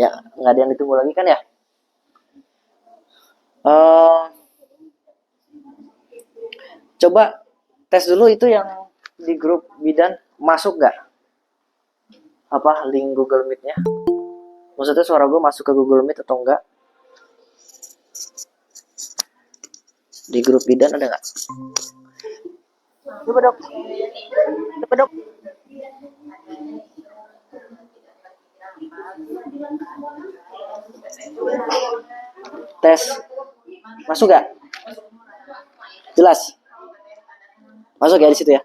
Ya, nggak ada yang ditunggu lagi kan ya? Eh, Coba tes dulu itu yang di grup bidan, masuk nggak apa link Google Meet-nya? Maksudnya suara gue masuk ke Google Meet atau enggak? Di grup bidan ada nggak? Coba dok. Coba dok. Tes. Masuk nggak? Jelas? Masuk ya di situ ya?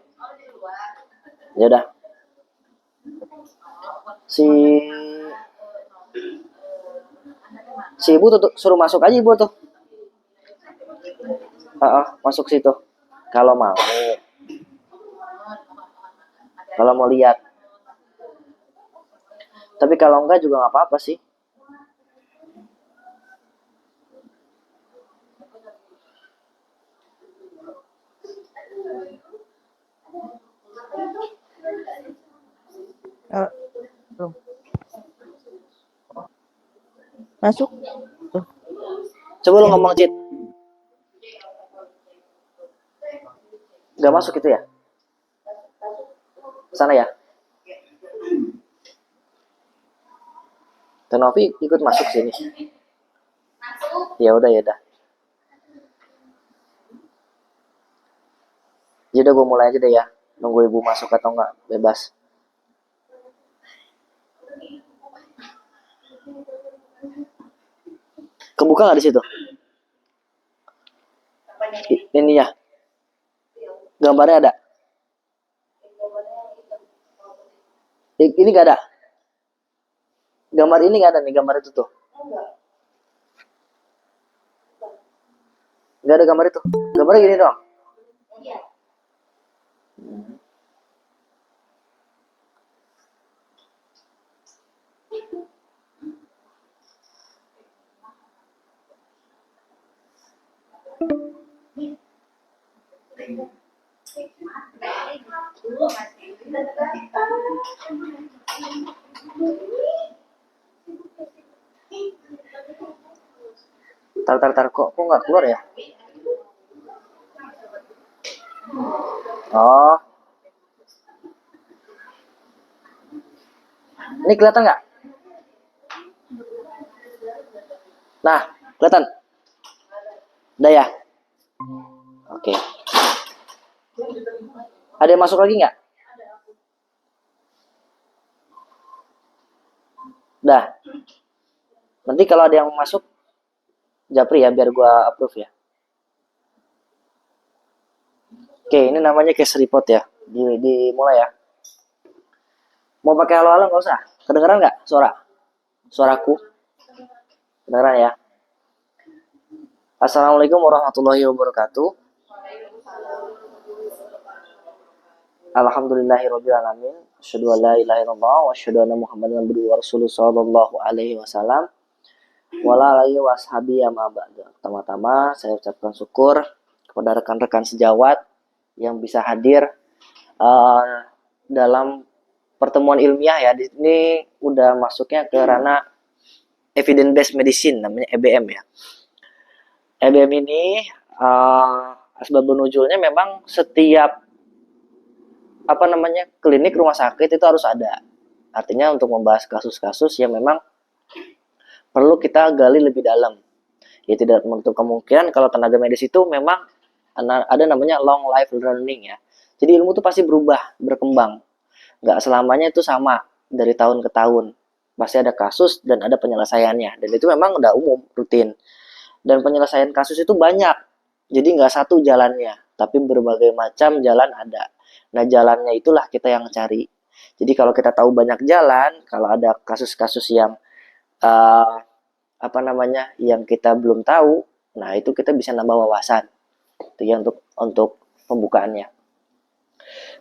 Ya udah. Si ibu tuh suruh masuk aja ibu tuh. Masuk situ. Kalau mau. Kalau mau lihat. Tapi kalau enggak juga nggak apa-apa sih. Belum. Masuk. Tuh. Coba lu ngomong, Cit. Gak masuk itu ya? Sana ya? Tenovi ikut masuk sini. Ya udah ya udah. Ya udah gue mulai aja deh ya. Nunggu ibu masuk atau enggak, bebas. Kebuka nggak di situ? Ini ya. Gambarnya ada. Ini nggak ada. Gambar ini nggak ada nih, gambar itu tuh. Nggak ada gambar itu. Gambarnya gini doang. Tar kok nggak keluar ya? Oh, ini kelihatan nggak? Nah, kelihatan. Udah ya? Oke. Ada yang masuk lagi nggak? Udah. Nanti kalau ada yang masuk, japri ya, biar gua approve ya. Oke, ini namanya case report ya. Dimulai ya. Mau pakai halo-halo nggak usah. Kedengeran nggak suara? Suaraku? Kedengeran ya? Assalamualaikum warahmatullahi wabarakatuh. Alhamdulillahirrabbilalamin. Asyhadu an la ilaha illallah wa asyhadu anna Muhammadan abduhu wa rasuluhu sallallahu alaihi wasallam. Wala alihi washabi amma ba'du. Pertama-tama saya ucapkan syukur kepada rekan-rekan sejawat yang bisa hadir dalam pertemuan ilmiah ya. Di sini udah masuknya ke ranah evidence based medicine, namanya EBM ya. EBM ini asbabun nuzulnya memang setiap klinik rumah sakit itu harus ada. Artinya untuk membahas kasus-kasus yang memang perlu kita gali lebih dalam. Ya tidak menutup kemungkinan kalau tenaga medis itu memang ada namanya long life learning ya. Jadi ilmu itu pasti berubah, berkembang. Nggak selamanya itu sama dari tahun ke tahun. Pasti ada kasus dan ada penyelesaiannya. Dan itu memang udah umum, rutin. Dan penyelesaian kasus itu banyak. Jadi nggak satu jalannya, tapi berbagai macam jalan ada. Nah jalannya itulah kita yang cari. Jadi kalau kita tahu banyak jalan, kalau ada kasus-kasus yang uh, yang kita belum tahu, nah itu kita bisa nambah wawasan. Itu ya untuk pembukaannya.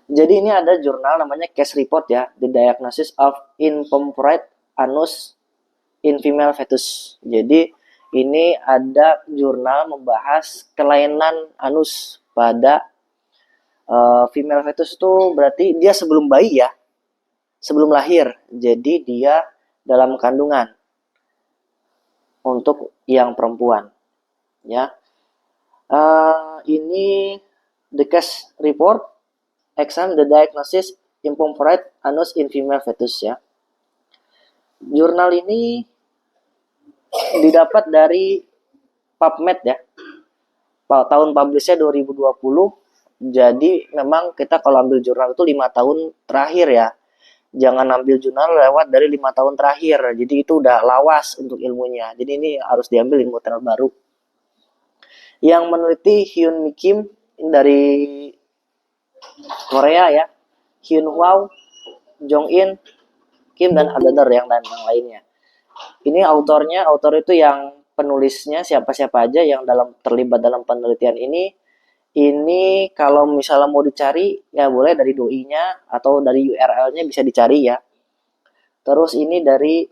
Jadi ini ada jurnal namanya case report ya, the diagnosis of incomplete anus in female fetus. Jadi ini ada jurnal membahas kelainan anus pada female fetus itu berarti dia sebelum bayi ya, sebelum lahir. Jadi dia dalam kandungan. untuk yang perempuan, ya. Ini the case report exam the diagnosis improper anus in female fetus, ya. Jurnal ini didapat dari PubMed, ya. Tahun publishnya 2020. Jadi memang kita kalau ambil jurnal itu 5 tahun terakhir, ya. Jangan ambil jurnal lewat dari 5 tahun terakhir. Jadi itu udah lawas untuk ilmunya. Jadi ini harus diambil ilmu terbaru. Yang meneliti Hyun Mi Kim dari Korea, ya. Hyun Hwao, Jong In, Kim, dan Adler yang lainnya. Ini autor itu yang penulisnya siapa-siapa aja yang terlibat dalam penelitian ini. Ini kalau misalnya mau dicari, ya boleh dari doi-nya atau dari URL-nya bisa dicari, ya. Terus ini dari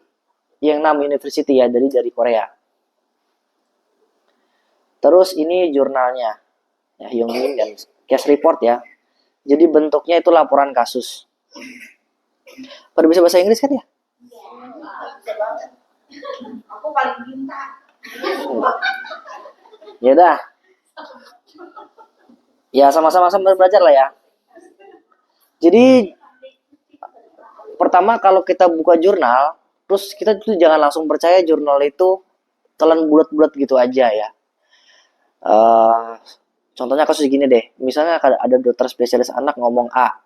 Yangnam University, ya, dari Korea. Terus ini jurnalnya, ya, Hyungmin dan case report, ya. Jadi bentuknya itu laporan kasus. Pada bisa bahasa Inggris kan, ya? Aku paling pintar. Ya dah. Ya sama-sama belajar lah, ya. Jadi pertama kalau kita buka jurnal, terus kita tuh jangan langsung percaya jurnal itu telan bulat-bulat gitu aja, ya. Contohnya kasus gini deh, misalnya ada dokter spesialis anak ngomong A,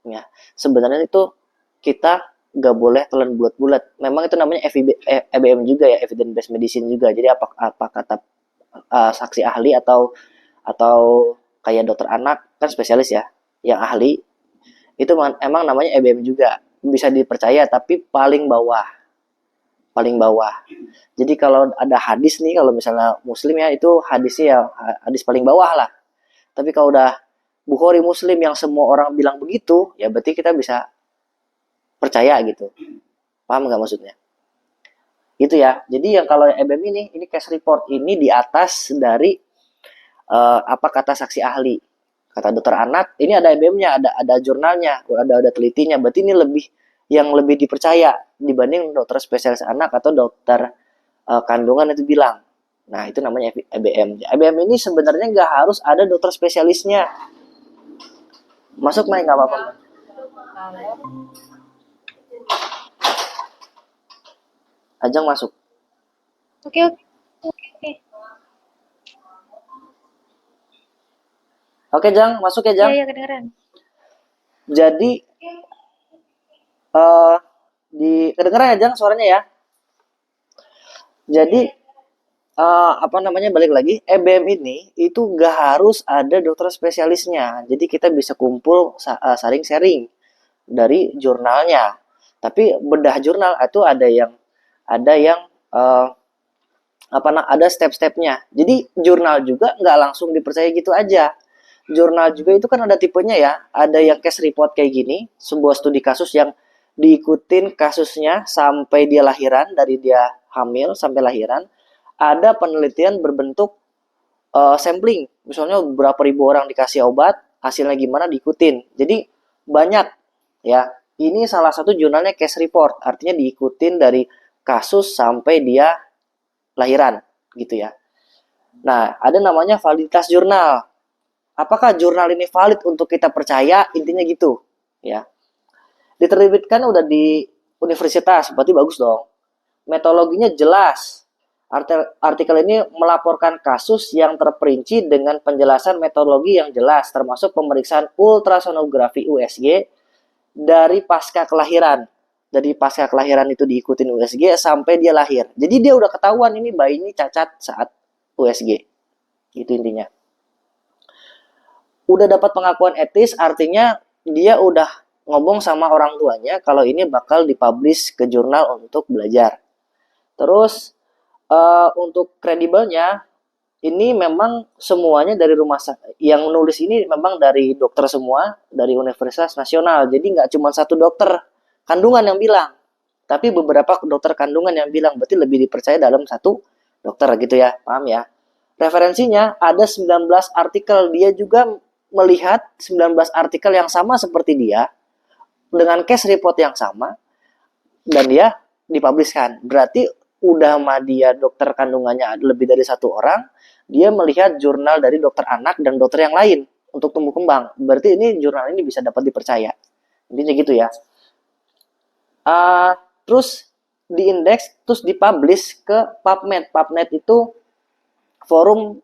ya. Sebenarnya itu kita nggak boleh telan bulat-bulat. Memang itu namanya EBM juga, ya, evidence based medicine juga. Jadi apa kata saksi ahli atau kayak dokter anak kan spesialis, ya, yang ahli itu emang namanya EBM juga, bisa dipercaya tapi paling bawah. Jadi kalau ada hadis nih, kalau misalnya Muslim, ya, itu hadisnya ya hadis paling bawah lah. Tapi kalau udah Bukhari, Muslim yang semua orang bilang begitu, ya berarti kita bisa percaya gitu. Paham nggak maksudnya? Gitu, ya. Jadi yang kalau EBM ini case report ini di atas dari apa kata saksi ahli, kata dokter anak, ini ada EBM-nya, ada jurnalnya, ada telitinya. Berarti ini yang lebih dipercaya dibanding dokter spesialis anak atau dokter kandungan itu bilang. Nah, itu namanya EBM. EBM ini sebenarnya nggak harus ada dokter spesialisnya. Masuk, Mai, nggak apa-apa. Ajang masuk. Oke. Oke, Jang, masuk, ya, Jang. Iya, kedengeran. Jadi kedengeran, ya, Jang, suaranya, ya. Jadi apa namanya, balik lagi, EBM ini itu nggak harus ada dokter spesialisnya. Jadi kita bisa kumpul saling sharing dari jurnalnya. Tapi bedah jurnal itu ada yang ada step-stepnya. Jadi jurnal juga nggak langsung dipercaya gitu aja. Jurnal juga itu kan ada tipenya, ya. Ada yang case report kayak gini, sebuah studi kasus yang diikutin kasusnya sampai dia lahiran, dari dia hamil sampai lahiran. Ada penelitian berbentuk sampling, misalnya berapa ribu orang dikasih obat, hasilnya gimana diikutin. Jadi banyak, ya. Ini salah satu jurnalnya case report, artinya diikutin dari kasus sampai dia lahiran, gitu, ya. Nah, ada namanya validitas jurnal. Apakah jurnal ini valid untuk kita percaya? Intinya gitu, ya. Diterbitkan udah di universitas, berarti bagus dong. Metodologinya jelas. Artikel ini melaporkan kasus yang terperinci dengan penjelasan metodologi yang jelas, termasuk pemeriksaan ultrasonografi USG dari pasca kelahiran. Dari pasca kelahiran itu diikutin USG sampai dia lahir. Jadi dia udah ketahuan ini bayi ini cacat saat USG. Itu intinya. Udah dapat pengakuan etis, artinya dia udah ngomong sama orang tuanya kalau ini bakal dipublish ke jurnal untuk belajar. Terus untuk kredibelnya, ini memang semuanya dari rumah sakit. Yang nulis ini memang dari dokter semua, dari Universitas Nasional. Jadi nggak cuma satu dokter kandungan yang bilang, tapi beberapa dokter kandungan yang bilang, berarti lebih dipercaya dalam satu dokter, gitu, ya. Paham, ya? Referensinya ada 19 artikel. Dia juga melihat 19 artikel yang sama seperti dia, dengan case report yang sama, dan dia dipublishkan. Berarti udah sama dia dokter kandungannya lebih dari satu orang, dia melihat jurnal dari dokter anak dan dokter yang lain untuk tumbuh kembang. Berarti ini jurnal ini bisa dapat dipercaya. Intinya gitu ya. Terus diindeks, terus dipublish ke PubMed. PubMed itu forum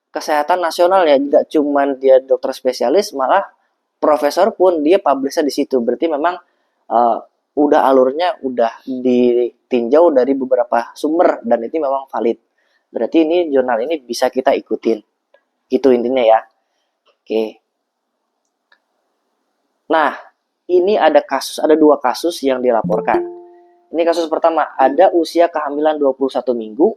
kesehatan nasional ya, tidak cuma dia dokter spesialis, malah profesor pun dia publishnya di situ. Berarti memang udah alurnya udah ditinjau dari beberapa sumber dan itu memang valid. Berarti ini jurnal ini bisa kita ikutin. Gitu intinya ya. Oke. Nah, ini ada dua kasus yang dilaporkan. Ini kasus pertama, ada usia kehamilan 21 minggu.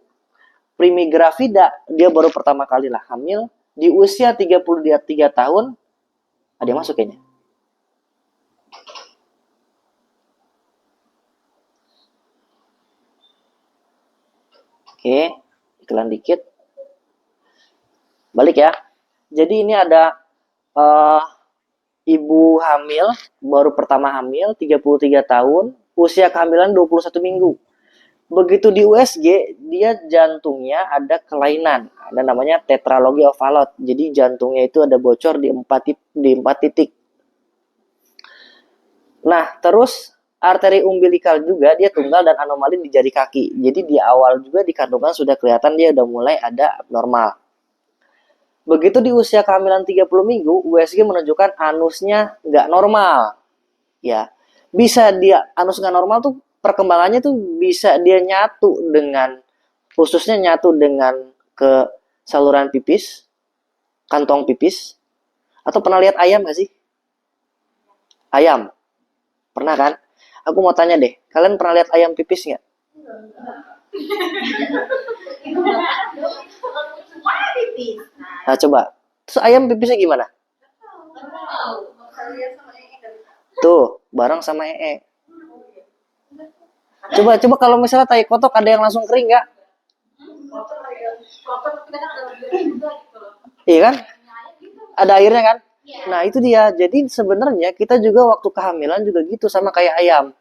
Primi gravida, dia baru pertama kali lah hamil. Di usia 33 tahun, ada yang masuk kayaknya. Oke, iklan dikit. Balik ya. Jadi ini ada ibu hamil, baru pertama hamil, 33 tahun, usia kehamilan 21 minggu. Begitu di USG, dia jantungnya ada kelainan, ada namanya tetralogy of Fallot. Jadi jantungnya itu ada bocor di 4 titik. Nah, terus arteri umbilikal juga dia tunggal dan anomali di jari kaki. Jadi di awal juga di kandungan sudah kelihatan dia udah mulai ada abnormal. Begitu di usia kehamilan 30 minggu, USG menunjukkan anusnya nggak normal. Ya, bisa dia anus nggak normal tuh perkembangannya tuh bisa dia nyatu dengan khususnya nyatu dengan ke saluran pipis, kantong pipis. Atau pernah lihat ayam nggak sih? Ayam, pernah kan? Aku mau tanya deh, kalian pernah lihat ayam pipis nggak? Nah, coba. Terus ayam pipisnya gimana? Tuh, bareng sama ee. Coba kalau misalnya tai kotok ada yang langsung kering nggak? Iya kan? Ada airnya kan? Nah, itu dia. Jadi sebenarnya kita juga waktu kehamilan juga gitu sama kayak ayam.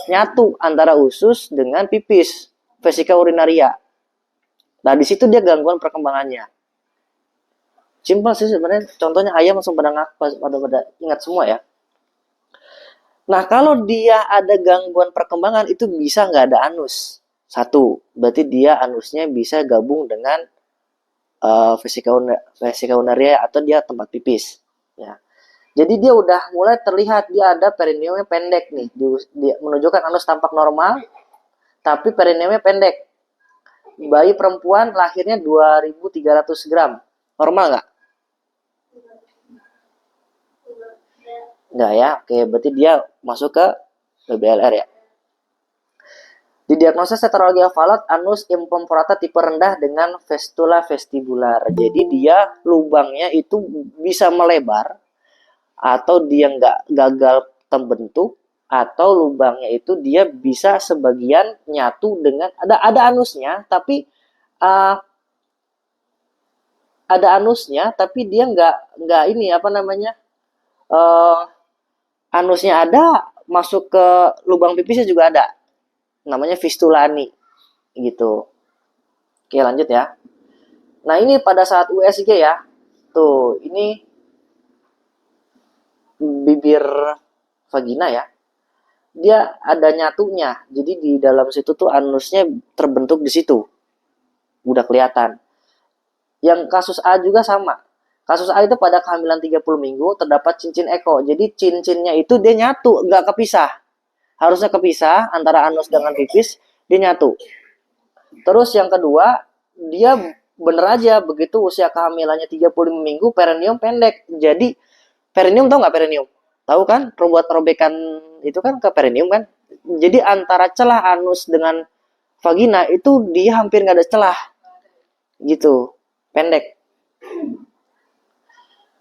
Nyatu antara usus dengan pipis, vesika urinaria. Nah, di situ dia gangguan perkembangannya. Simpel sih sebenarnya. Contohnya ayam langsung pada ingat semua ya. Nah, kalau dia ada gangguan perkembangan itu bisa nggak ada anus. Satu, berarti dia anusnya bisa gabung dengan vesika urinaria atau dia tempat pipis. Ya. Jadi dia udah mulai terlihat dia ada perineumnya pendek nih. Dia menunjukkan anus tampak normal, tapi perineumnya pendek. Bayi perempuan lahirnya 2.300 gram. Normal nggak? Nggak ya? Oke, berarti dia masuk ke BBLR ya. Didiagnosa tetralogy of Fallot anus imperforata tipe rendah dengan fistula vestibular. Jadi dia lubangnya itu bisa melebar atau dia nggak gagal terbentuk atau lubangnya itu dia bisa sebagian nyatu dengan ada anusnya tapi ada anusnya tapi dia nggak ini apa namanya anusnya ada masuk ke lubang pipisnya juga ada namanya fistulani gitu. Oke lanjut ya. Nah ini pada saat USG ya tuh ini bibir vagina ya, dia ada nyatunya. Jadi di dalam situ tuh anusnya terbentuk di situ. Udah kelihatan. Yang kasus A juga sama. Kasus A itu pada kehamilan 30 minggu terdapat cincin eko. Jadi cincinnya itu dia nyatu, nggak kepisah. Harusnya kepisah antara anus dengan pipis, dia nyatu. Terus yang kedua, dia bener aja begitu usia kehamilannya 35 minggu, perineum pendek. Jadi perineum tahu nggak perineum? Tahu kan? Buat robekan itu kan ke perineum kan? Jadi antara celah anus dengan vagina itu dia hampir nggak ada celah. Gitu. Pendek.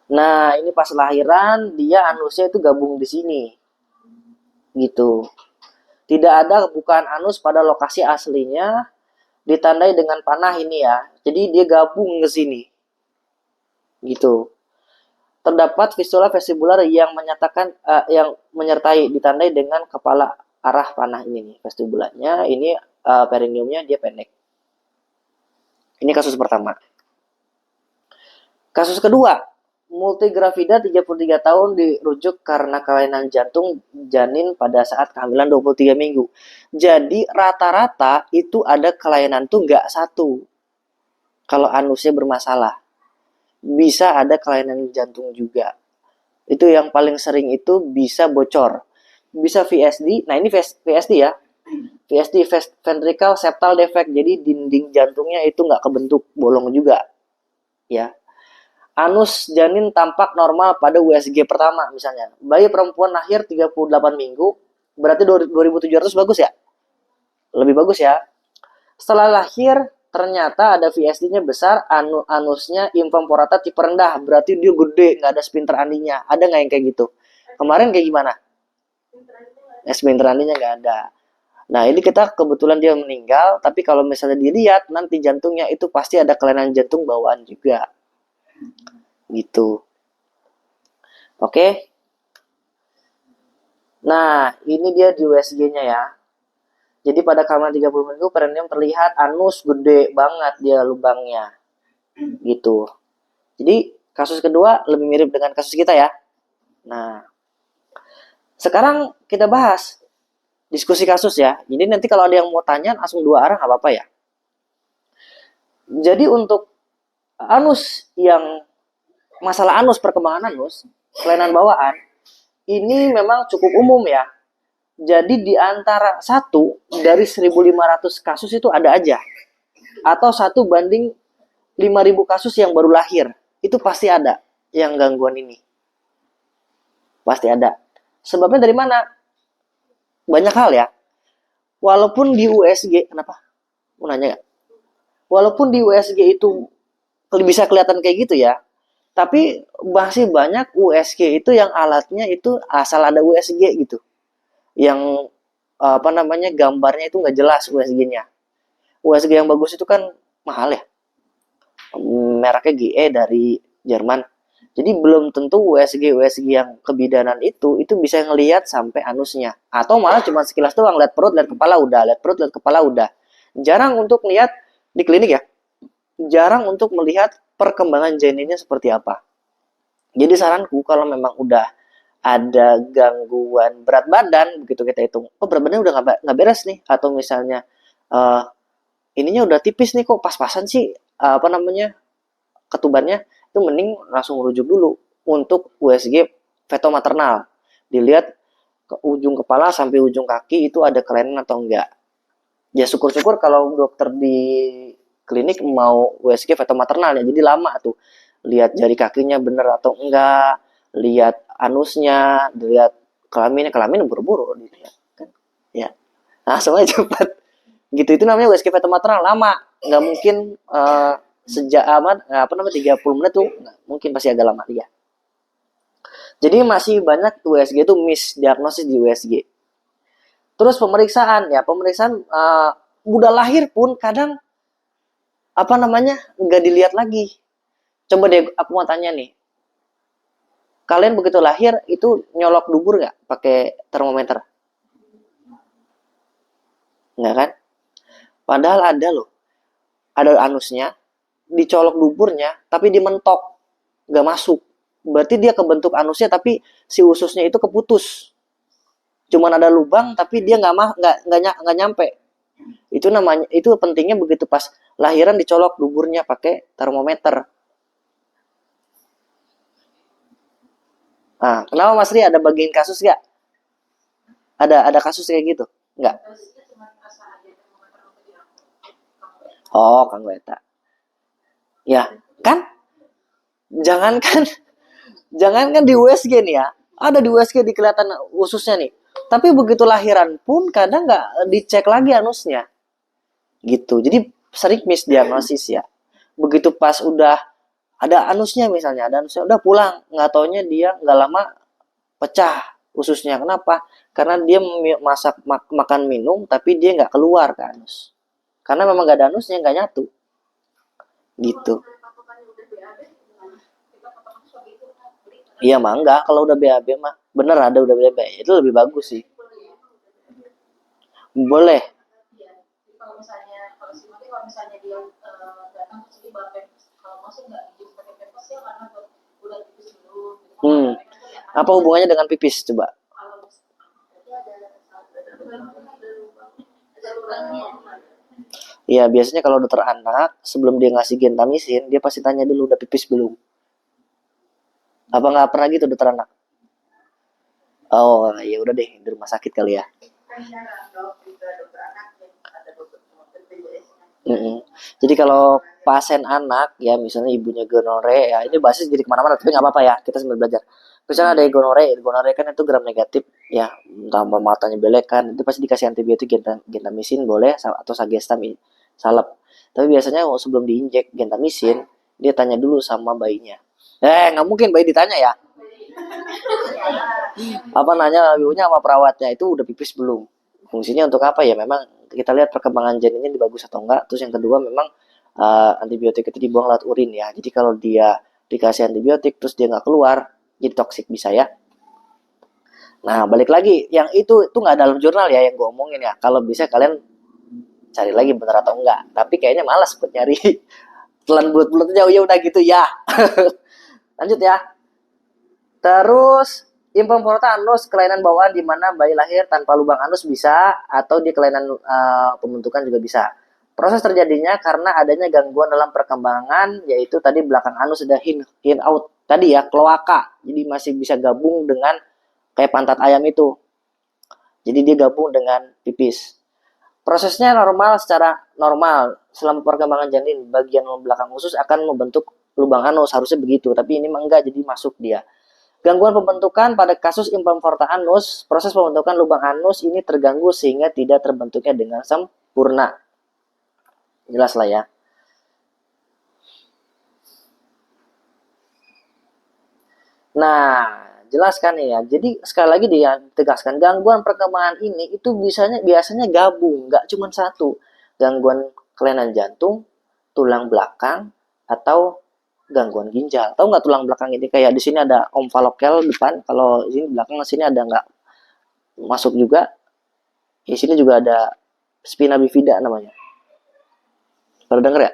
Nah, ini pas lahiran dia anusnya itu gabung di sini. Gitu. Tidak ada bukaan anus pada lokasi aslinya ditandai dengan panah ini ya. Jadi dia gabung ke sini. Gitu. Terdapat fistula vestibular yang menyertai ditandai dengan kepala arah panah ini nih, vestibulanya, ini perineumnya dia pendek. Ini kasus pertama. Kasus kedua, multigravida 33 tahun dirujuk karena kelainan jantung janin pada saat kehamilan 23 minggu. Jadi rata-rata itu ada kelainan tuh nggak satu. Kalau anusnya bermasalah, bisa ada kelainan jantung juga. Itu yang paling sering itu bisa bocor. Bisa VSD, nah ini VSD ya. VSD, ventricle septal defect, jadi dinding jantungnya itu nggak kebentuk, bolong juga. Ya, anus janin tampak normal pada USG pertama misalnya. Bayi perempuan lahir 38 minggu, berarti 2700 bagus ya? Lebih bagus ya. Setelah lahir, ternyata ada VSD-nya besar, anusnya infamporata tipe rendah, berarti dia gede, nggak ada spinter andinya. Ada nggak yang kayak gitu? Kemarin kayak gimana? Spinter andinya nggak ada. Nah, ini kita kebetulan dia meninggal, tapi kalau misalnya dilihat, nanti jantungnya itu pasti ada kelainan jantung bawaan juga. Gitu. Oke. Nah, ini dia di USG-nya ya. Jadi pada kehamilan 30 minggu perineum terlihat anus gede banget dia lubangnya. Gitu. Jadi kasus kedua lebih mirip dengan kasus kita ya. Nah, sekarang kita bahas diskusi kasus ya. Jadi nanti kalau ada yang mau tanya langsung dua arah nggak apa-apa ya. Jadi untuk anus yang masalah anus, perkembangan anus, kelainan bawaan, ini memang cukup umum ya. Jadi di antara 1 dari 1.500 kasus itu ada aja. Atau 1 banding 5.000 kasus yang baru lahir. Itu pasti ada yang gangguan ini. Pasti ada. Sebabnya dari mana? Banyak hal ya. Walaupun di USG, kenapa? Mau nanya gak? Walaupun di USG itu bisa kelihatan kayak gitu ya, tapi masih banyak USG itu yang alatnya itu asal ada USG gitu. Yang gambarnya itu nggak jelas USG-nya. USG yang bagus itu kan mahal ya. Mereknya GE dari Jerman. Jadi belum tentu USG yang kebidanan itu bisa ngelihat sampai anusnya. Atau malah cuma sekilas doang, lihat perut, lihat kepala udah, lihat perut, lihat kepala udah. Jarang untuk lihat di klinik ya. Jarang untuk melihat perkembangan janinnya seperti apa. Jadi saranku kalau memang udah ada gangguan berat badan, begitu kita hitung, oh berat badannya udah nggak beres nih, atau misalnya ininya udah tipis nih kok pas-pasan sih ketubannya, itu mending langsung rujuk dulu untuk USG fetomaternal. Dilihat ke ujung kepala sampai ujung kaki itu ada kelainan atau enggak. Ya syukur-syukur kalau dokter di klinik mau USG fetomaternal ya, jadi lama tuh. Lihat jari kakinya bener atau enggak, lihat anusnya, dilihat kelamin buru-buru dilihat kan. Ya. Langsung aja cepat. Gitu, itu namanya USG fetomaternal, lama. Nggak mungkin sejak 30 menit tuh nggak mungkin, pasti agak lama dia. Jadi masih banyak USG itu misdiagnosis di USG. Terus pemeriksaan udah lahir pun kadang nggak dilihat lagi. Coba deh aku mau tanya nih, kalian begitu lahir itu nyolok dubur nggak pakai termometer? Nggak kan? Padahal ada loh, ada anusnya, dicolok duburnya, tapi dimentok, nggak masuk. Berarti dia kebentuk anusnya, tapi si ususnya itu keputus. Cuman ada lubang, tapi dia nggak nyampe. Itu namanya, itu pentingnya begitu pas lahiran dicolok duburnya pakai termometer. Nah, kenapa Mas Ri ada bagian kasus nggak? Ada kasus kayak gitu? Nggak? Oh, Kang Weta. Ya, kan? Jangankan jangankan di USG nih ya. Ada di USG di kelihatan ususnya nih. Tapi begitu lahiran pun kadang nggak dicek lagi anusnya. Gitu. Jadi sering misdiagnosis ya. Begitu pas udah ada anusnya misalnya, udah pulang, nggak taunya dia nggak lama pecah ususnya. Kenapa? Karena dia makan minum tapi dia nggak keluar ke anus. Karena memang nggak ada anusnya, nggak nyatu. Gitu. Iya mah enggak, kalau udah BAB mah bener ada udah BAB itu lebih bagus sih. Boleh. Iya. Jadi kalau misalnya dia datang ke sini bawa pampers, kalau masuk nggak izin pakai pampers ya karena udah pipis dulu. Gitu. Hmm. Mereka tuh ya, Apa hubungannya dengan pipis coba? kalau berarti ada lubangnya. Ya, biasanya kalau dokter anak, sebelum dia ngasih gentamisin, dia pasti tanya dulu, udah pipis belum? Apa nggak pernah gitu dokter anak? Oh, ya udah deh, di rumah sakit kali ya. Kan cara dokter anak yang ada dokter BPJS-nya. Mm-mm. Jadi kalau pasien anak, ya misalnya ibunya gonore, ya ini basis jadi kemana-mana, tapi nggak apa-apa ya, kita sambil belajar. Misalnya ada gonore kan itu gram negatif, ya, tambah matanya belek kan, itu pasti dikasih antibiotik gentamisin boleh, atau sagestam salep. Tapi biasanya sebelum diinjek gentamisin, dia tanya dulu sama bayinya. Nggak mungkin bayi ditanya ya. Apa nanya ibunya sama perawatnya, itu udah pipis belum? Fungsinya untuk apa ya? Memang kita lihat perkembangan janinnya bagus atau enggak. Terus yang kedua memang antibiotik itu dibuang lewat urin ya. Jadi kalau dia dikasih antibiotik terus dia nggak keluar, jadi toksik bisa ya. Nah, balik lagi, yang itu nggak dalam jurnal ya yang gue omongin ya. Kalau bisa kalian cari lagi bener atau enggak. Tapi kayaknya malas buat nyari. Telan bulat-bulat aja, ya udah gitu ya. Lanjut ya. Terus impemporta anus, kelainan bawaan di mana bayi lahir tanpa lubang anus bisa, atau di kelainan pembentukan juga bisa. Proses terjadinya karena adanya gangguan dalam perkembangan, yaitu tadi belakang anus ada in out. Tadi ya, kloaka. Jadi masih bisa gabung dengan kayak pantat ayam itu. Jadi dia gabung dengan pipis. Prosesnya secara normal. Selama perkembangan janin, bagian belakang usus akan membentuk lubang anus. Harusnya begitu, tapi ini enggak, jadi masuk dia. Gangguan pembentukan pada kasus impemporta anus, proses pembentukan lubang anus ini terganggu sehingga tidak terbentuknya dengan sempurna. Jelas lah ya. Nah, jelas kan ya. Jadi sekali lagi dia tegaskan, gangguan perkembangan ini itu biasanya gabung, nggak cuma satu. Gangguan kelainan jantung, tulang belakang, atau gangguan ginjal. Tahu nggak tulang belakang ini? Kayak di sini ada omfalokel depan, kalau di sini belakang, sini ada nggak masuk juga. Di sini juga ada spina bifida namanya. Pernah denger ya?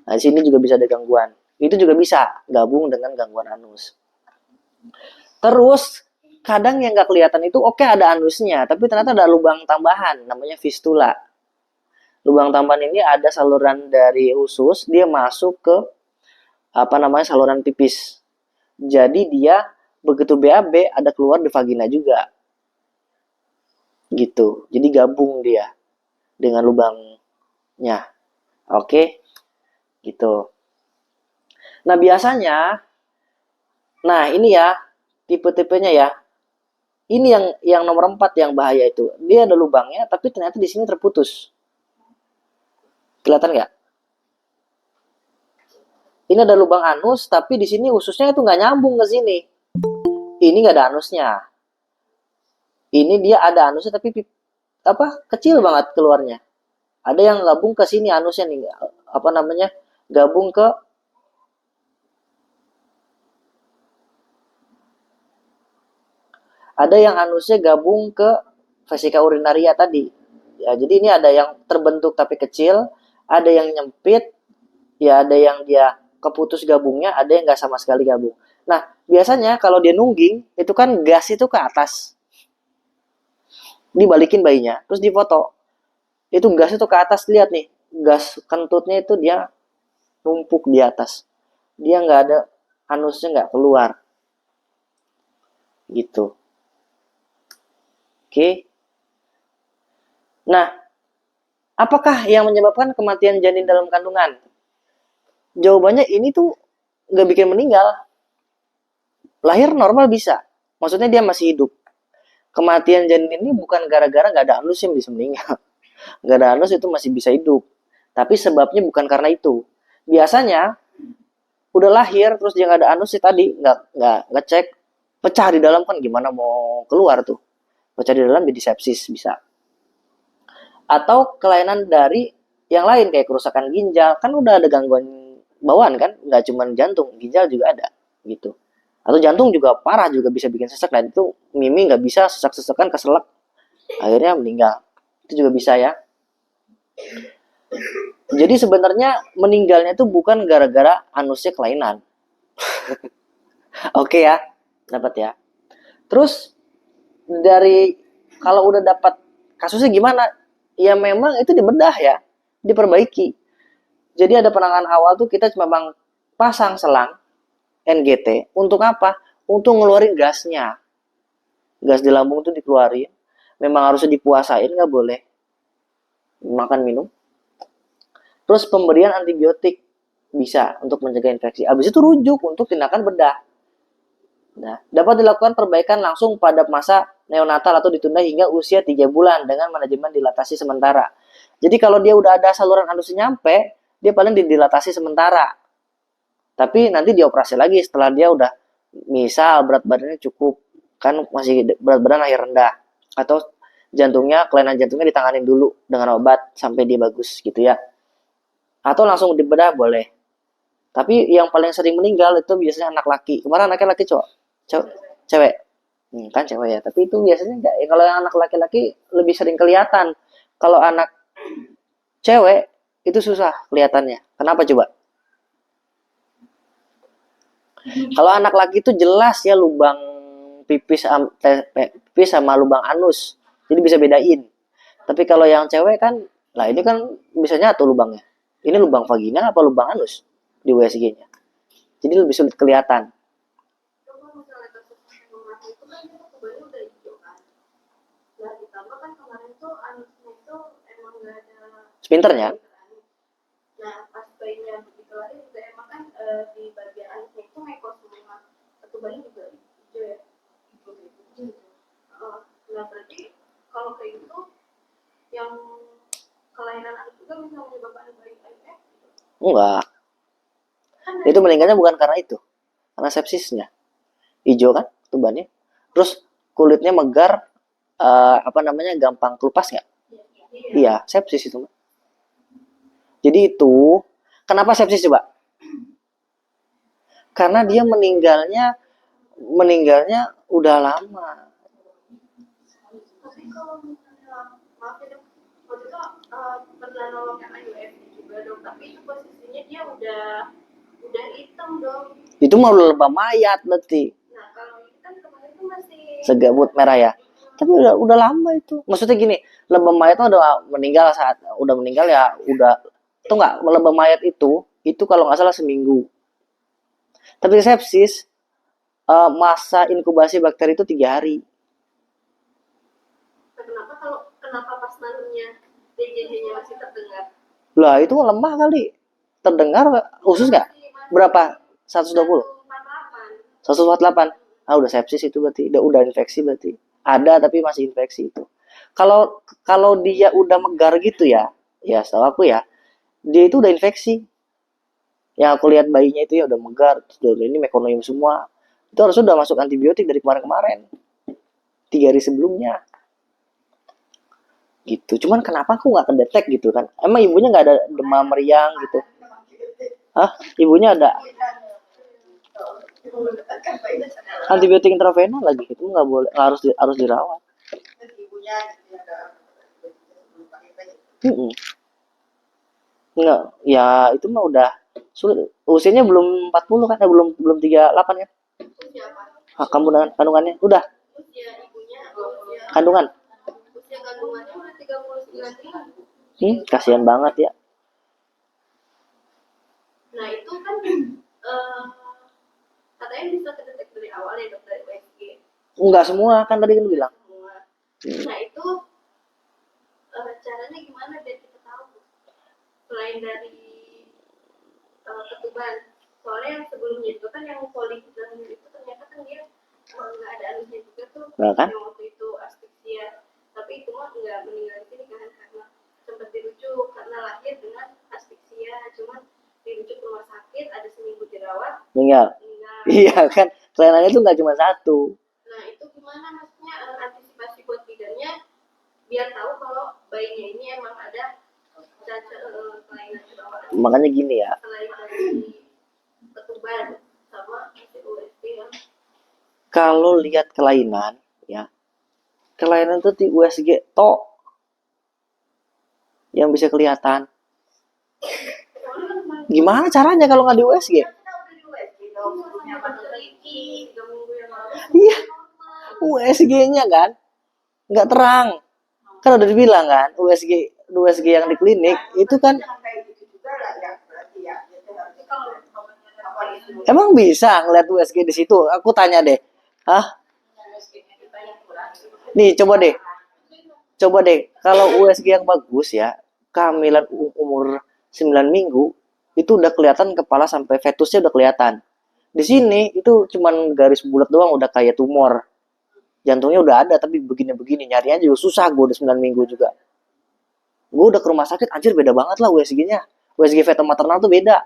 Nah, di sini juga bisa ada gangguan. Itu juga bisa gabung dengan gangguan anus. Terus kadang yang nggak kelihatan itu oke ada anusnya, tapi ternyata ada lubang tambahan namanya fistula. Lubang tambahan ini ada saluran dari usus, dia masuk ke saluran pipis. Jadi dia begitu BAB ada keluar di vagina juga. Gitu. Jadi gabung dia dengan lubangnya. Oke. Gitu. Nah, biasanya ini ya tipe-tipenya ya. Ini yang nomor 4 yang bahaya itu. Dia ada lubangnya tapi ternyata di sini terputus. Kelihatan nggak? Ini ada lubang anus, tapi di sini ususnya itu nggak nyambung ke sini. Ini nggak ada anusnya. Ini dia ada anusnya, tapi kecil banget keluarnya. Ada yang gabung ke sini anusnya nih, gabung ke ada yang anusnya gabung ke vesika urinaria tadi. Ya, jadi ini ada yang terbentuk tapi kecil, ada yang nyempit, ya ada yang dia keputus gabungnya, ada yang nggak sama sekali gabung. Nah, biasanya kalau dia nungging, itu kan gas itu ke atas. Dibalikin bayinya, terus difoto. Itu gas itu ke atas, lihat nih. Gas kentutnya itu dia numpuk di atas. Dia nggak ada, anusnya nggak keluar. Gitu. Oke. Nah, apakah yang menyebabkan kematian janin dalam kandungan? Jawabannya ini tuh nggak bikin meninggal. Lahir normal bisa. Maksudnya dia masih hidup. Kematian janin ini bukan gara-gara nggak ada anus yang bisa meninggal. Nggak ada anus itu masih bisa hidup. Tapi sebabnya bukan karena itu. Biasanya udah lahir terus dia nggak ada anus sih tadi nggak ngecek, pecah di dalam kan gimana mau keluar tuh. Pecah di dalam jadi sepsis bisa. Atau kelainan dari yang lain kayak kerusakan ginjal, kan udah ada gangguan bawaan kan, nggak cuma jantung, ginjal juga ada gitu. Atau jantung juga parah juga bisa bikin sesak, dan itu Mimi nggak bisa sesak-sesakan keselak, akhirnya meninggal Itu juga bisa ya. Jadi sebenarnya meninggalnya itu bukan gara-gara anusnya kelainan. Oke ya, dapat ya. Terus dari kalau udah dapat kasusnya gimana? Ya memang itu dibedah ya, diperbaiki. Jadi ada penanganan awal tuh kita memang pasang selang NGT untuk apa? Untuk ngeluarin gasnya. Gas di lambung tuh dikeluarin. Memang harusnya dipuasain, nggak boleh makan minum. Terus pemberian antibiotik bisa untuk mencegah infeksi. Habis itu rujuk untuk tindakan bedah. Nah, dapat dilakukan perbaikan langsung pada masa neonatal atau ditunda hingga usia 3 bulan dengan manajemen dilatasi sementara. Jadi kalau dia udah ada saluran anusnya nyampe, dia paling didilatasi sementara. Tapi nanti dioperasi lagi setelah dia udah misal berat badannya cukup, kan masih berat badan akhir rendah, atau kelainan jantungnya ditanganin dulu dengan obat sampai dia bagus gitu ya. Atau langsung dibedah boleh. Tapi yang paling sering meninggal itu biasanya anak laki. Kemarin anaknya laki cowok? Cewek. Kan cewek ya. Tapi itu biasanya enggak. Ya, kalau yang anak laki-laki lebih sering kelihatan. Kalau anak cewek itu susah kelihatannya. Kenapa coba? Kalau anak laki itu jelas ya lubang pipis sama lubang anus. Jadi bisa bedain. Tapi kalau yang cewek kan, lah ini kan bisa nyatu lubangnya. Ini lubang vagina apa lubang anus di USG-nya. Jadi lebih sulit kelihatan. Kalau misalnya kasus kemarin itu kan dia ketubannya udah hijau kan. Nah ditambah kan kemarin tuh anusnya itu emang nggak ada. Pinternya. Nah pas bayinya begitu lari juga emang kan di bagian anusnya itu mekos semua. Ketubannya juga hijau ya. Hijau. Nah berarti kalau kayak gitu yang kelainan anus juga bisa menyebabkan bayi IVF. Enggak. Kan Itu meninggalnya bukan karena itu. Karena sepsisnya. Hijau kan tubannya. Terus kulitnya megar, gampang kelupas nggak? Iya, sepsis itu. Jadi itu, kenapa sepsis coba? Karena dia meninggalnya udah lama. tapi kalau misalnya maaf ya dok, waktu itu pernah nolong yang IVF juga dok, tapi itu posisinya dia udah hitam dong. Itu mau lebah mayat berarti. Nah kalau ini kan kemarin tuh masih Segabut merah ya. Tapi udah lama itu. Maksudnya gini, lebah mayat itu udah meninggal ya udah itu nggak lebah mayat itu kalau nggak salah seminggu. Tapi sepsis masa inkubasi bakteri itu 3 hari. kenapa pas nantinya DJJ-nya masih terdengar? Lah itu lemah kali. Terdengar usus nggak? Berapa? 120? 148. Ah udah sepsis itu berarti. Udah infeksi berarti. Ada tapi masih infeksi itu. Kalau dia udah megar gitu ya setahu aku ya, dia itu udah infeksi. Yang aku lihat bayinya itu ya udah megar, ini mekonium semua. Itu harus udah masuk antibiotik dari kemarin-kemarin. 3 hari sebelumnya. Gitu. Cuman kenapa aku nggak kedetek gitu kan? Emang ibunya nggak ada demam meriang gitu? Hah? Ibunya ada antibiotik intravenous lagi, itu nggak boleh, harus dirawat. Nggak, ya itu mah udah sulit. Usianya belum 40 kan? Belum 38 kan? Hah, kandungannya udah Usia ibunya kandungan. usia kandungannya udah 39 bulan. Kasihan banget ya. Nah itu kan katanya bisa kedetek dari awal ya dok, dari USG. Enggak semua kan tadi kan bilang. Semua. Nah itu caranya gimana biar kita tahu selain dari ketuban? Soalnya yang sebelumnya itu kan yang polihidrami itu ternyata kan dia nggak ada anusnya juga tuh. Nah, kan? Yang waktu itu aspiksia, tapi itu mah nggak meninggal di sini kan karena sempat dirujuk karena lahir dengan aspiksia, cuman dirujuk ke rumah sakit, ada seminggu dirawat, Meninggal. Iya kan, kelainannya tuh nggak cuma satu. Nah itu gimana maksudnya antisipasi buat bidannya biar tahu kalau bayinya ini emang ada kelainan bawaan. Makanya gini ya. Selain dari ketuban sama USG ya. Kalau lihat kelainan ya, kelainan tuh di USG tok. yang bisa kelihatan. Gimana caranya kalau nggak di USG? Iya, USG-nya kan nggak terang. Kan udah dibilang kan, USG yang di klinik itu kan emang bisa ngeliat USG di situ. Aku tanya deh, ah, nih coba deh, kalau USG yang bagus ya, kehamilan umur 9 minggu itu udah kelihatan kepala sampai fetusnya udah kelihatan. Di sini itu cuman garis bulat doang udah kayak tumor. Jantungnya udah ada tapi begini-begini nyarinya juga susah gue udah 9 minggu juga. Gue udah ke rumah sakit anjir beda banget lah USG-nya. USG fetal maternal tuh beda.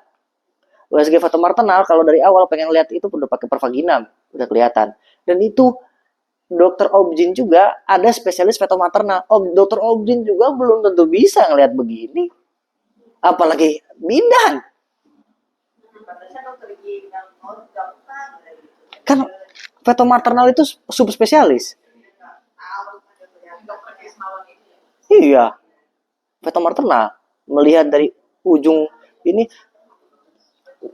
USG fetal maternal kalau dari awal pengen lihat itu udah pakai pervaginam, udah kelihatan. Dan itu dokter obgyn juga ada spesialis fetal maternal. Dokter obgyn juga belum tentu bisa ngelihat begini. Apalagi bidan. Kan fetal maternal itu subspesialis. Iya, fetal maternal melihat dari ujung ini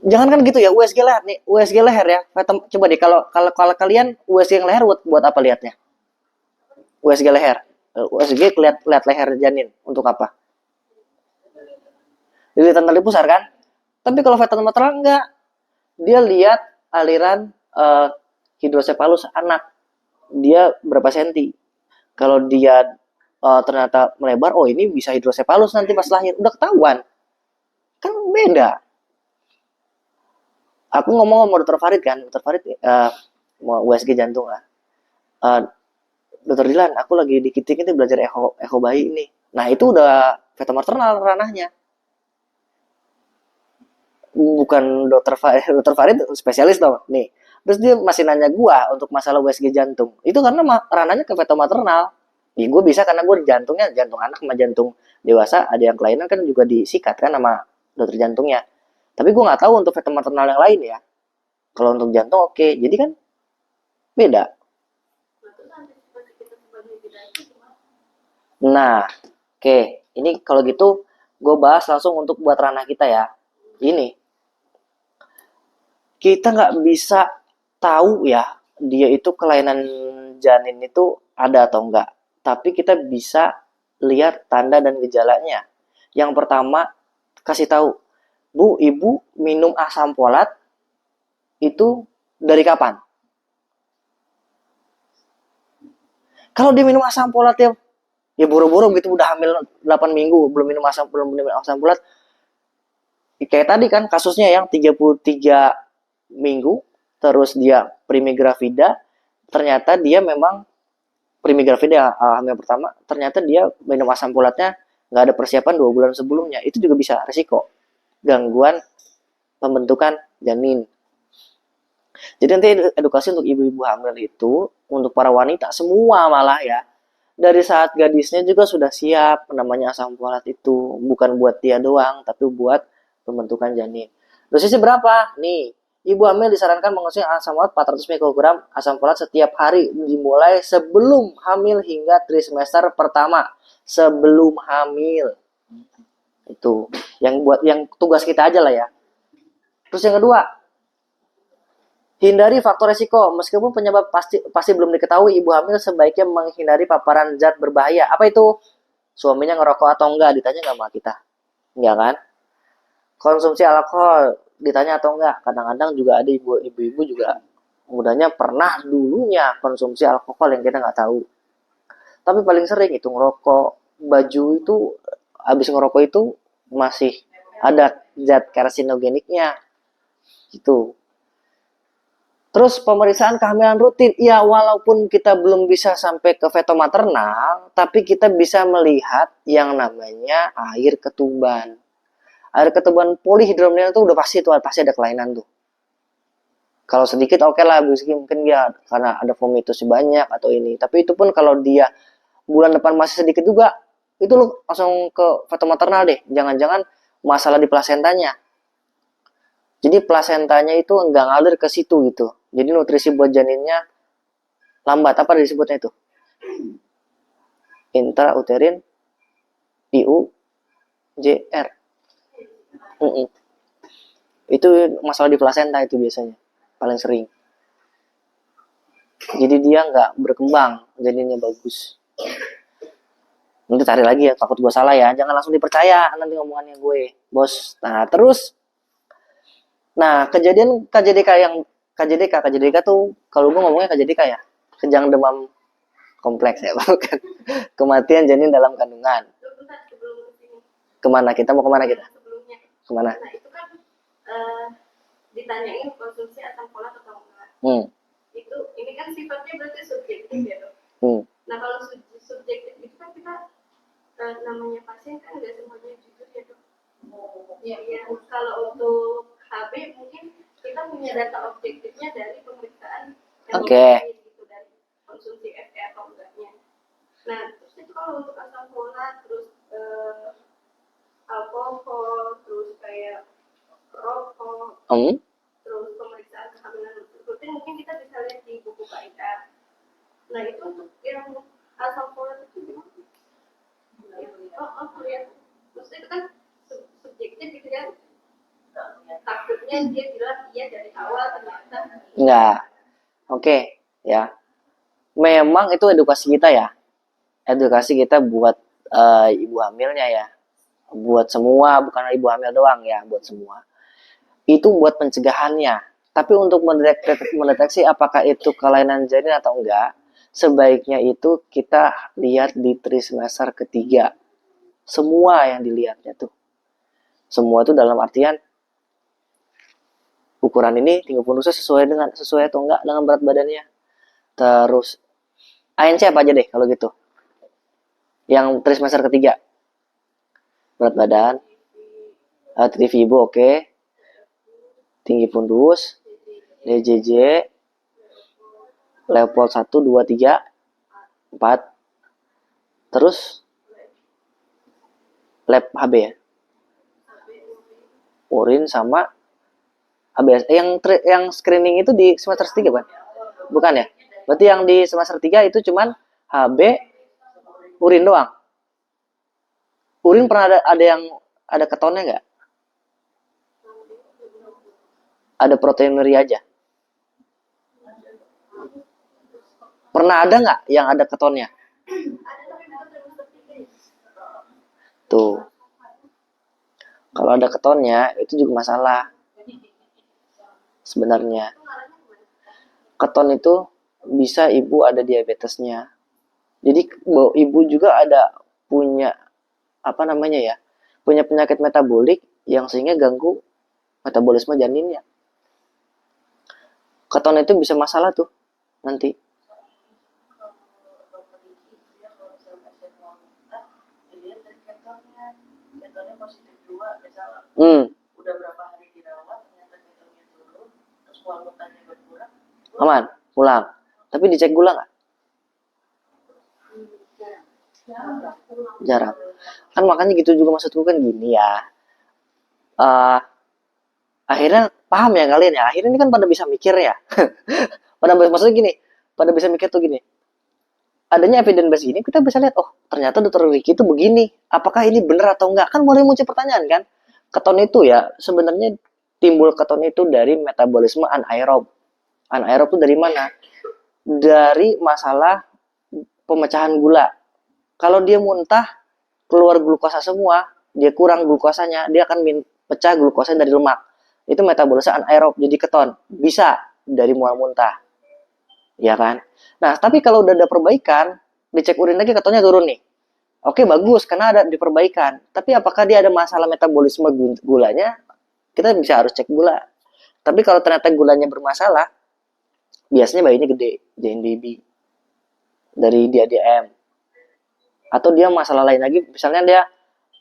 jangan kan gitu ya USG leher nih USG leher ya coba deh kalau kalian USG yang leher buat apa lihatnya USG leher USG lihat leher janin untuk apa lilitan tali pusar kan tapi kalau fetal maternal enggak dia lihat aliran hidrosepalus anak dia berapa senti kalau dia ternyata melebar oh ini bisa hidrosepalus nanti pas lahir udah ketahuan kan beda aku ngomong sama dokter Farid kan dokter Farid mau USG jantung lah dokter Dilan aku lagi dikit-dikit belajar echo bayi ini nah itu udah fetal maternal ranahnya bukan dokter Farid spesialis dong nih terus dia masih nanya gua untuk masalah USG jantung itu karena ranahnya ke fetal maternal ya gue bisa karena gue jantungnya jantung anak sama jantung dewasa ada yang kelainan kan juga disikat kan sama dokter jantungnya tapi gue nggak tahu untuk fetal maternal yang lain ya kalau untuk jantung oke jadi kan beda nah oke ini kalau gitu gue bahas langsung untuk buat ranah kita ya ini kita nggak bisa tahu ya dia itu kelainan janin itu ada atau enggak tapi kita bisa lihat tanda dan gejalanya yang pertama kasih tahu Bu ibu minum asam folat itu dari kapan kalau dia minum asam folat ya buru-buru gitu udah hamil 8 minggu belum minum asam folat kayak tadi kan kasusnya yang 33 minggu terus dia primigravida ternyata dia memang primigravida hamil pertama ternyata dia minum asam folatnya nggak ada persiapan 2 bulan sebelumnya itu juga bisa resiko gangguan pembentukan janin jadi nanti edukasi untuk ibu-ibu hamil itu untuk para wanita semua malah ya dari saat gadisnya juga sudah siap namanya asam folat itu bukan buat dia doang tapi buat pembentukan janin dosisnya berapa nih ibu hamil disarankan mengonsumsi asam folat 400 mikrogram asam folat setiap hari dimulai sebelum hamil hingga trimester pertama sebelum hamil itu yang tugas kita aja lah ya terus yang kedua hindari faktor resiko meskipun penyebab pasti belum diketahui ibu hamil sebaiknya menghindari paparan zat berbahaya apa itu suaminya ngerokok atau enggak ditanya nggak sama kita enggak kan konsumsi alkohol ditanya atau enggak kadang-kadang juga ada ibu-ibu juga mudanya pernah dulunya konsumsi alkohol yang kita nggak tahu tapi paling sering itu ngerokok baju itu habis ngerokok itu masih ada zat karsinogeniknya gitu terus pemeriksaan kehamilan rutin ya walaupun kita belum bisa sampai ke fetal maternal tapi kita bisa melihat yang namanya air ketuban polihidromel itu udah pasti ada kelainan tuh. Kalau sedikit oke lah, mungkin ya karena ada vomitus banyak atau ini. Tapi itu pun kalau dia bulan depan masih sedikit juga, itu lo langsung ke fetal maternal deh. Jangan-jangan masalah di plasentanya. Jadi plasentanya itu enggak ngalir ke situ gitu. Jadi nutrisi buat janinnya lambat. Apa disebutnya itu? Intrauterin PU JR. Mm-mm. Itu masalah di plasenta itu biasanya paling sering. Jadi dia nggak berkembang, jadinya bagus. Nanti cari lagi ya, takut gue salah ya. Jangan langsung dipercaya nanti ngomongannya gue, bos. Nah terus, nah kejadian KJDK tuh kalau gue ngomongnya KJDK ya, kejang demam kompleks ya, bukan kematian janin dalam kandungan. Bentar sebelum kesini. Kemana kita mau kemana kita? Sebelumnya. Kemana? Nah itu kan ditanyain konsumsi asam folat atau enggak. Itu ini kan sifatnya berarti subjektif ya dok. Nah kalau subjektif itu kan kita namanya pasien kan nggak semuanya jujur ya dok. Ya, kalau untuk KB mungkin kita punya data objektifnya dari pemeriksaan yang gitu, dari konsumsi FE atau enggaknya. Nah terus itu kalau untuk asam folat terus alkohol terus kayak rokok terus pemeriksaan kehamilan rutin mungkin kita bisa lihat di buku KIK. Nah itu untuk yang asam folat itu gimana? Lihat maksudnya itu kan subjektif gitu ya, takutnya dia bilang iya dari awal ternyata enggak. Oke, ya memang itu edukasi kita ya, edukasi kita buat ibu hamilnya ya, buat semua, bukan ibu hamil doang ya, buat semua. Itu buat pencegahannya. Tapi untuk mendeteksi apakah itu kelainan janin atau enggak, sebaiknya itu kita lihat di trimester ketiga. Semua yang dilihatnya tuh. Semua itu dalam artian ukuran ini tinggi pundusnya sesuai atau enggak dengan berat badannya. Terus ANC apa aja deh kalau gitu. Yang trimester ketiga. Berat badan, TV ibu oke. Tinggi pundus, DJJ, Leopold 1, 2, 3, 4. Terus lab HB ya. Urin sama HBS. Yang screening itu di semester 3 kan? Bukan ya? Berarti yang di semester 3 itu cuman HB, urin doang. Urin pernah ada yang ada ketonnya nggak? Ada proteinuria aja. Pernah ada nggak yang ada ketonnya? Tuh. Kalau ada ketonnya itu juga masalah. Sebenarnya. Keton itu bisa ibu ada diabetesnya. Jadi ibu juga ada punya punya penyakit metabolik yang sehingga ganggu metabolisme janinnya. Keton itu bisa masalah tuh nanti. Udah berapa hari dirawat ternyata ketonnya turun, terus mual-mualnya berkurang. Aman, pulang. Tapi dicek gula nggak? Jarang. Kan makanya gitu juga maksudku kan gini ya. Akhirnya paham ya kalian ya. Akhirnya ini kan pada bisa mikir ya. Maksudnya gini, pada bisa mikir tuh gini. Adanya evidence base ini kita bisa lihat, oh ternyata dokter Ricky itu begini. Apakah ini benar atau enggak? Kan mulai muncul pertanyaan kan. Keton itu ya sebenarnya timbul keton itu dari metabolisme anaerob. Anaerob itu dari mana? Dari masalah pemecahan gula. Kalau dia muntah keluar glukosa semua, dia kurang glukosanya, dia akan pecah glukosa dari lemak. Itu metabolisme anaerob jadi keton. Bisa dari mual muntah. Ya kan? Nah, tapi kalau udah ada perbaikan, dicek urin lagi ketonnya turun nih. Oke, bagus karena ada diperbaikan. Tapi apakah dia ada masalah metabolisme gulanya? Kita bisa harus cek gula. Tapi kalau ternyata gulanya bermasalah, biasanya bayinya gede, giant baby. Dari DADM. Atau dia masalah lain lagi, misalnya dia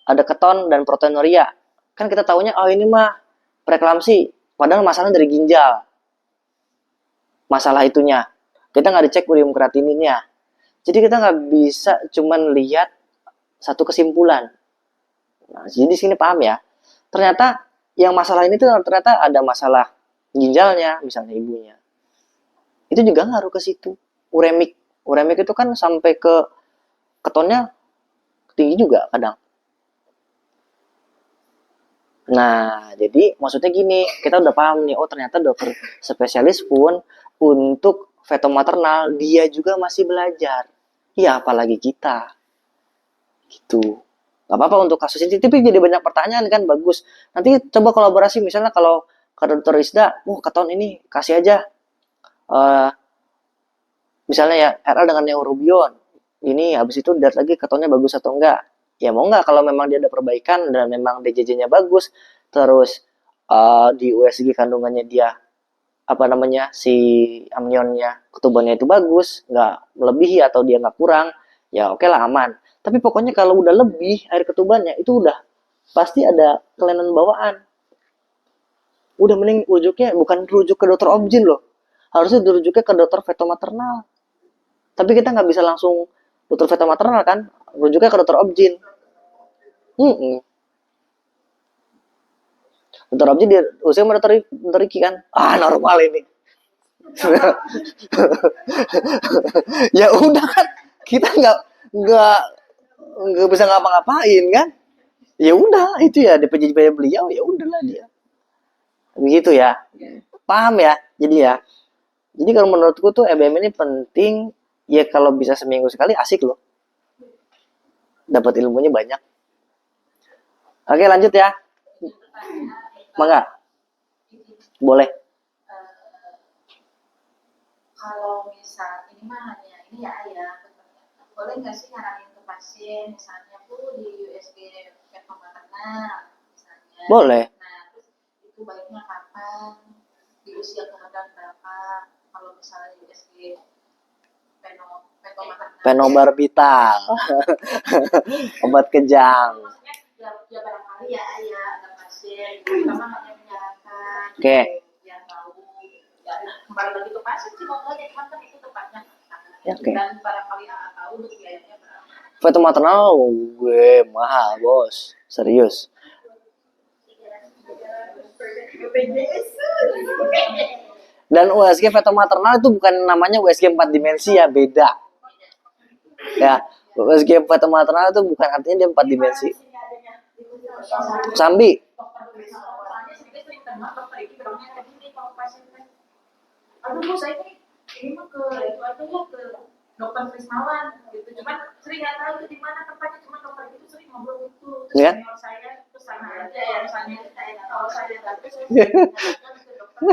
ada keton dan proteinuria. Kan kita taunya, oh ini mah preeklamsi. Padahal masalahnya dari ginjal. Masalah itunya. Kita nggak dicek ureum kreatininnya. Jadi kita nggak bisa cuman lihat satu kesimpulan. Nah, jadi di sini paham ya. Ternyata yang masalah ini tuh ternyata ada masalah ginjalnya, misalnya ibunya. Itu juga ngaruh ke situ. Uremik itu kan sampai ke ketonnya tinggi juga kadang. Nah, jadi maksudnya gini, kita udah paham nih, oh ternyata dokter spesialis pun untuk feto maternal dia juga masih belajar. Ya apalagi kita, gitu. Gak apa-apa untuk kasus ini, tapi jadi banyak pertanyaan kan, bagus. Nanti coba kolaborasi, misalnya kalau ke dokter Isda, ke tahun ini kasih aja, eh misalnya ya RL dengan neurobion. Ini habis itu lihat lagi ketonnya bagus atau enggak. Ya mau enggak kalau memang dia ada perbaikan dan memang DJJ-nya bagus, terus di USG kandungannya dia apa namanya si amnionnya ketubannya itu bagus, nggak melebihi atau dia nggak kurang, ya oke lah aman. Tapi pokoknya kalau udah lebih air ketubannya itu udah pasti ada kelainan bawaan. Udah mending rujuknya bukan rujuk ke dokter obgyn loh. Harusnya dirujuknya ke dokter feto maternal. Tapi kita nggak bisa langsung dokter feto maternal kan, rujuknya ke dokter obgyn. Hmm. Dokter obgyn dia usia sama dokter Riki kan, normal ini. Ya udah kan, kita nggak nggak bisa ngapa-ngapain kan. Ya udah itu ya DPJ beliau, ya udahlah dia. Begitu ya. Paham ya? Jadi kalau menurutku tuh EBM ini penting ya, kalau bisa seminggu sekali asik loh. Dapat ilmunya banyak. Oke, lanjut ya. Mangga. Boleh. Kalau misal ini mah hanya ini ya ayah, boleh nggak sih nyaranin ke pasien misalnya tuh di USG feto maternal misalnya. Boleh. Nah terus itu baiknya kapan, di usia kehamilan berapa, kalau misalnya USG feto maternal. Fenobarbital. Obat kejang. Maksudnya ya barangkali ya ayah ada pasien, kita mah hanya menyarankan. Oke. Yang tahu ya kembali lagi ke pasien sih makanya cuman kan itu tepatnya. Ya, oke. Dan barangkali tahu untuk biayanya berapa. Feto maternal gue mahal bos, serius. Dan USG feto maternal itu bukan namanya USG 4 dimensi ya, beda. Ya, USG feto maternal itu bukan artinya dia 4 dimensi. Sambi. Aduh bu saya ini mah ke itu aja ya ke dokter Krismawan gitu, cuman sering nggak tahu itu di mana tempatnya, cuma dokter itu sering ngobrol itu terus Ya? senior saya terus sama aja ya misalnya kalau saya datang saya ke dokter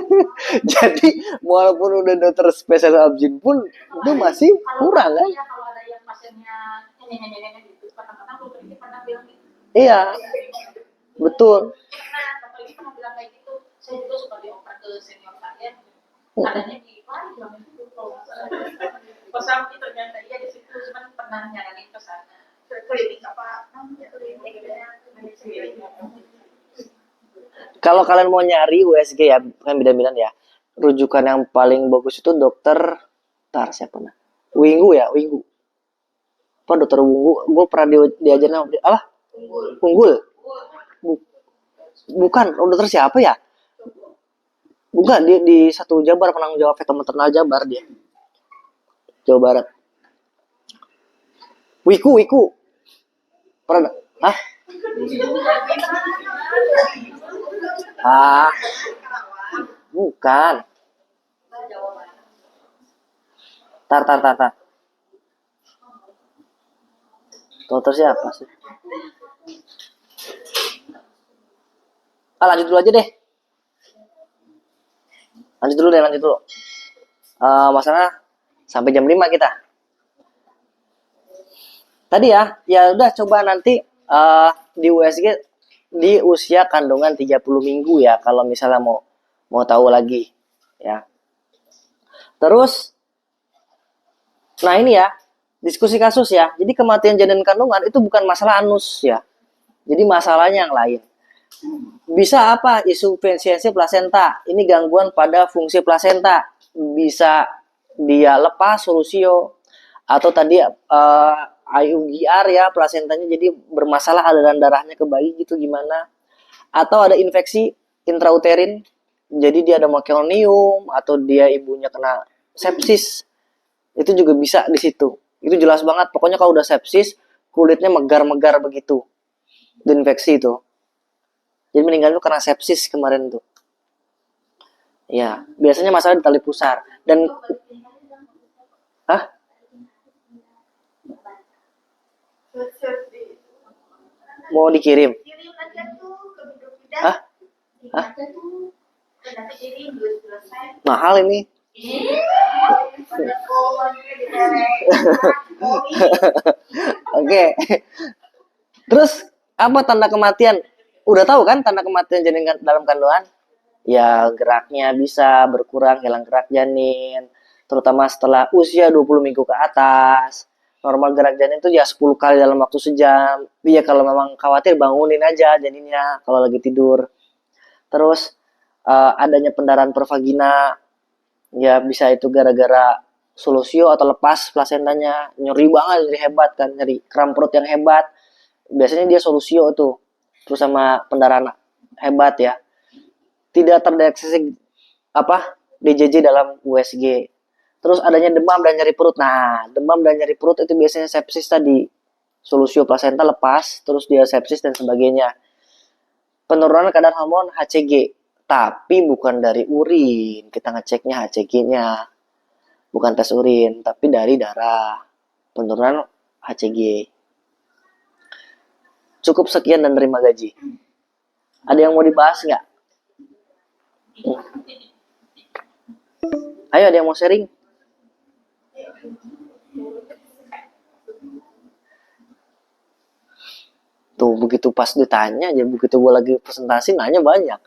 Jadi walaupun udah dokter spesialis obgyn pun itu masih kurang kan? ya, kalau ada yang pasiennya nyanyi gitu kadang-kadang dokter ini pernah bilang gitu. Iya, betul. Nah dokter ini pernah bilang kayak gitu, saya juga suka dioper ke senior saya adanya di Paris bilang itu kalau Kosambi ternyata iya di situ, cuman pernah nyaranin ke sana klinik apa namanya klinik. Kalau kalian mau nyari USG ya, kan beda-beda ya. Rujukan yang paling bagus itu dokter siapa nah? Winggu ya, Winggu. Apa dokter Winggu? Gue pernah diajarin apa? Unggul. Bukan, dokter siapa ya? Bukan, dia di satu Jabar, penanggung jawab feto maternal Jabar dia. Jawa Barat. Wiku. Pernah? Bukan. Tar. Dokter siapa sih? Lanjut dulu aja deh. Lanjut dulu. Masalah sampai jam 5 kita. Tadi ya udah coba nanti di USG di usia kandungan 30 minggu ya, kalau misalnya mau tahu lagi ya. Terus nah ini ya, diskusi kasus ya. Jadi kematian janin kandungan itu bukan masalah anus ya. Jadi masalahnya yang lain. Bisa apa? Insufisiensi plasenta. Ini gangguan pada fungsi plasenta. Bisa dia lepas solusio atau tadi IUGR ya, plasentanya jadi bermasalah aliran darahnya ke bayi gitu gimana. Atau ada infeksi intrauterin. Jadi dia ada meconium atau dia ibunya kena sepsis. Itu juga bisa di situ. Itu jelas banget. Pokoknya kalau udah sepsis, kulitnya megar-megar begitu. Infeksi itu. Jadi meninggal itu karena sepsis kemarin tuh. Ya, biasanya masalah di tali pusar. Dan, ah, mau dikirim? Kirim aja tuh ke Biduk Ah, Kirim aja tuh. Nanti kirim dulu selesai. mahal ini. Pada pohon Oke. Terus apa tanda kematian? Udah tahu kan tanda kematian janin dalam kandungan? Ya, geraknya bisa berkurang, hilang gerak janin, terutama setelah usia 20 minggu ke atas. Normal gerak janin itu ya 10 kali dalam waktu sejam. Iya, kalau memang khawatir bangunin aja janinnya kalau lagi tidur. Terus adanya pendarahan per vagina, ya bisa itu gara-gara solusio atau lepas plasentanya, nyeri banget, nyeri hebat kan, nyeri kram perut yang hebat. Biasanya dia solusio tuh. Terus sama pendarahan hebat ya. Tidak terdeteksi apa DJJ dalam USG. Terus adanya demam dan nyeri perut. Nah, demam dan nyeri perut itu biasanya sepsis tadi. Solusio plasenta lepas, terus dia sepsis dan sebagainya. Penurunan kadar hormon HCG, tapi bukan dari urin. Kita ngeceknya HCG-nya. Bukan tes urin, tapi dari darah. Penurunan HCG. Cukup sekian dan terima gaji. Ada yang mau dibahas nggak? Ayo, ada yang mau sharing? Tuh, begitu pas ditanya aja, begitu gue lagi presentasi nanya banyak.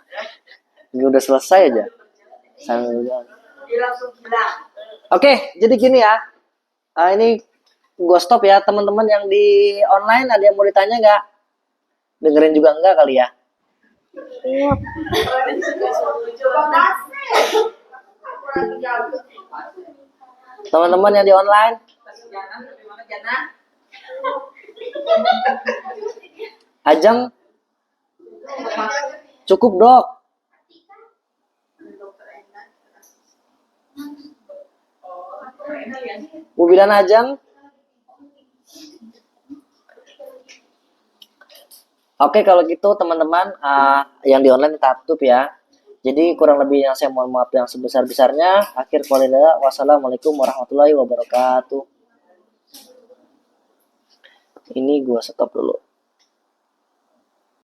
Ini udah selesai aja. Oke, jadi gini ya. Ini gue stop ya, teman-teman yang di online ada yang mau ditanya nggak? Dengerin juga enggak kali ya? Teman-teman yang di online, Ajeng cukup dok. Bu Bidan Ajeng. Oke, kalau gitu teman-teman yang di online kita tutup ya. Jadi kurang lebihnya saya mohon maaf yang sebesar-besarnya. Akhir qolina wassalamualaikum warahmatullahi wabarakatuh. Ini gua stop dulu.